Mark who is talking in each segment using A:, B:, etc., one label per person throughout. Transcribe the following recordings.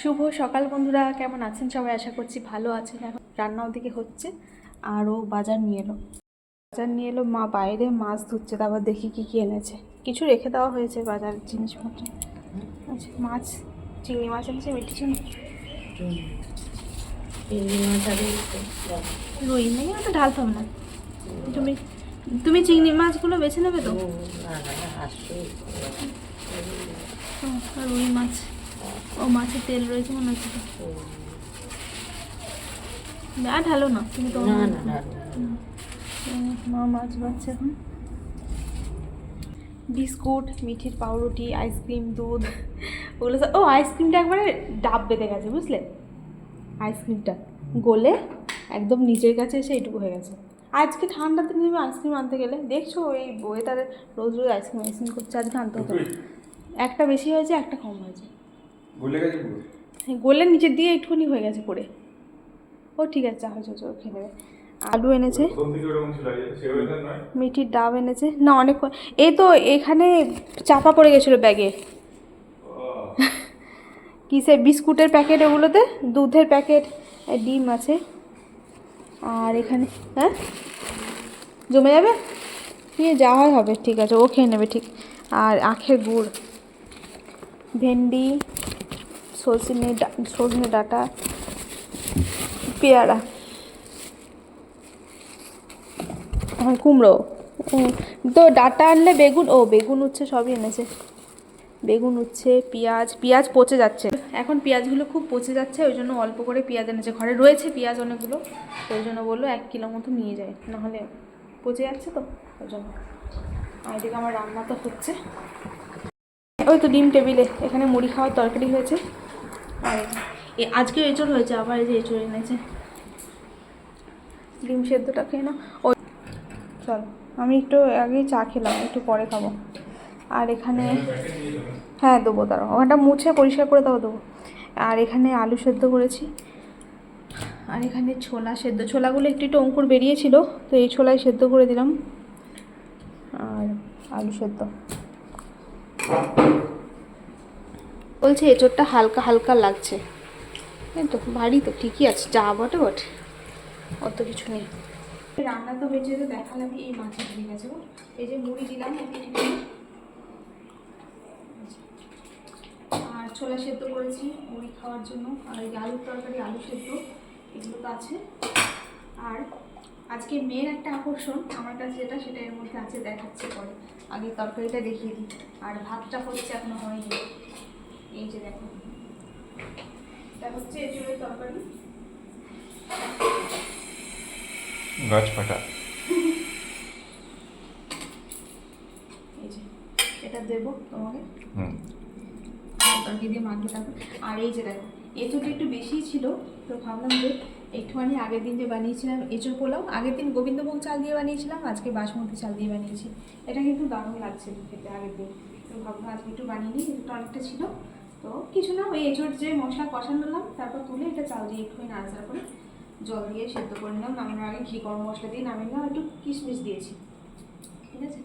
A: শুভ সকাল বন্ধুরা, কেমন আছেন সবাই? আশা করছি ভালো আছেন। এখন রান্না ওদিকে হচ্ছে আর ও বাজার নিয়ে এলো মা বাইরে মাছ ধুচ্ছে। তারপর দেখি কি কি এনেছে। কিছু রেখে দেওয়া হয়েছে বাজার জিনিসপত্র। আচ্ছা, মাছ চিংড়ি মাছ এনেছে, মিষ্টি চিংড়ি, রুই নেই, ওটা ঢালতে হবে না। তুমি তুমি চিংড়ি মাছগুলো বেছে নেবে তো? রুই মাছ, ও মাছের তেল রয়েছে মনে হচ্ছে। না ঢালো না তুমি তো। মা মাছ বাচ্ছে এখন। বিস্কুট, মিঠির পাউরুটি, আইসক্রিম, দুধ, ওগুলো সব। ও আইসক্রিমটা একবারে ডাব বেঁধে গেছে, বুঝলে? আইসক্রিমটা গলে একদম নিচের কাছে এসে এইটুকু হয়ে গেছে। আজকে ঠান্ডাতে তুমি আইসক্রিম আনতে গেলে দেখছো এই ওয়েদারে রোজ রোজ আইসক্রিম করছে। আজকে আনতে হতো। একটা বেশি হয়েছে, একটা কম হয়েছে। গলে নিচের দিয়ে একটুখানি হয়ে গেছে পড়ে। ও ঠিক আছে, হয়েছে, খেয়ে নেবে। আলু এনেছে, মিঠির ডাব এনেছে না অনেক। এই তো এখানে চাপা পড়ে গেছিলো ব্যাগে। কিসে বিস্কুটের প্যাকেট, ওগুলোতে দুধের প্যাকেট, ডিম আছে। আর এখানে হ্যাঁ জমে যাবে, নিয়ে যাওয়াই হবে। ঠিক আছে, ও খেয়ে নেবে ঠিক। আর আখের গুড়, ভেন্ডি, সজনে ডাঁটা, পেয়ারা, কুমড়ো। তো ডাঁটা আনলে বেগুন, বেগুন উচ্ছে সবই এনেছে। বেগুন উচ্ছে, পেঁয়াজ পচে যাচ্ছে এখন। পেঁয়াজগুলো খুব পচে যাচ্ছে, ওই জন্য অল্প করে পেঁয়াজ এনেছে। ঘরে রয়েছে পেঁয়াজ অনেকগুলো, ওই জন্য বললো 1 কিলো মতো নিয়ে যায়, নাহলে পচে যাচ্ছে তো ওই জন্য। আর এদিকে আমার রান্না তো হচ্ছে। ওই তো ডিম টেবিলে, এখানে মুড়ি খাওয়ার তরকারি হয়েছে। আর আজকে এঁচড় হয়েছে, আবার এই যে এঁচড় এনেছে। ডিম সেদ্ধটা খেয়ে নাও। ওই চলো, আমি একটু আগেই চা খেলাম, একটু পরে খাবো। আর এখানে হ্যাঁ দেবো, দাঁড়াও, ওখানটা মুছে পরিষ্কার করে দেবো। আর এখানে আলু সেদ্ধ করেছি। আর এখানে ছোলা সেদ্ধ, ছোলাগুলো একটু একটু অঙ্কুর বেরিয়েছিল, তো এই ছোলাই সেদ্ধ করে দিলাম। আর আলু সেদ্ধ। বলছে এঁচোড়টা হালকা হালকা লাগছে, এই তো ভারী তো ঠিকই আছে, যা বটে বটে, অত কিছু নেই। রান্না তো হয়েছে, তো দেখালাম। এই মাছের ঠিক আছে, এই যে মুড়ি দিলাম, আর ছোলা সেদ্ধ করেছি মুড়ি খাওয়ার জন্য। আর এই আলুর তরকারি, আলু সেদ্ধ, এগুলো তো আছে। আর আজকে মেয়ের একটা আকর্ষণ আমার কাছে, সেটা এর মধ্যে আছে, দেখাচ্ছে পরে। আগে তরকারিটা দেখিয়ে দিই। আর ভাতটা হচ্ছে, এখনো হয়নি। এই যে দেখো, এটা হচ্ছে এঁচড়ের তরকারি,
B: গাছ ফাটা।
A: এই যে এটা দেবো তোমাকে, তরকারি দিয়ে মাখিয়ে থাকো। আর এই যে দেখো, এঁচোড়টা একটু বেশিই ছিল, তো ভাবলাম যে একটুখানি আগের দিন যে বানিয়েছিলাম এঁচোড় পোলাও, আগের দিন গোবিন্দভোগ চাল দিয়ে বানিয়েছিলাম, আজকে বাসমতি চাল দিয়ে বানিয়েছি। এটা কিন্তু দারুণ লাগছে খেতে আগের দিন, তো ভাবলাম আজকে একটু বানিয়ে নিই। এঁচোড়টা অনেকটা ছিল, তো কিছু না, ওই এঁচোড় যে মশলা কষানো নিলাম, তারপর তুলে এটা চাল দিয়ে একটুখানি নাড়াচাড়া করে জল দিয়ে সেদ্ধ করে নিলাম। নামানোর আগে ঘি গরম মশলা দিয়ে নামিয়ে নিলাম, একটু কিশমিশ দিয়েছি। ঠিক আছে,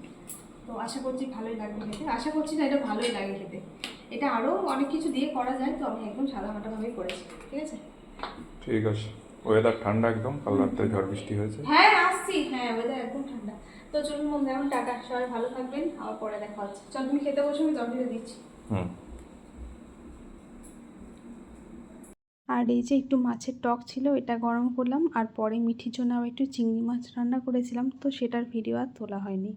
A: তো আশা করছি ভালোই লাগবে খেতে। আশা করছি না, এটা ভালোই লাগে খেতে। এটা আরও অনেক কিছু দিয়ে করা যায়, তো আমি একদম সাদামাটাভাবেই করেছি। ঠিক আছে,
B: ঠিক আছে। ওয়েদার ঠান্ডা একদম, কাল রাতে ঝড় বৃষ্টি হয়েছে।
A: হ্যাঁ আসছি, হ্যাঁ ওয়েদার একদম ঠান্ডা। তো চলুন বন্ধু, এখন টাটা, সবাই ভালো থাকবেন, আবার পরে দেখা হচ্ছে। চল তুমি খেতে বসে, আমি জল ঢেলে দিচ্ছি। আর এই যে একটু মাছের টক ছিল, এটা গরম করলাম। আর পরে মিঠির জন্য আবার একটু চিংড়ি মাছ রান্না করেছিলাম, তো সেটার ভিডিও আর তোলা হয়নি।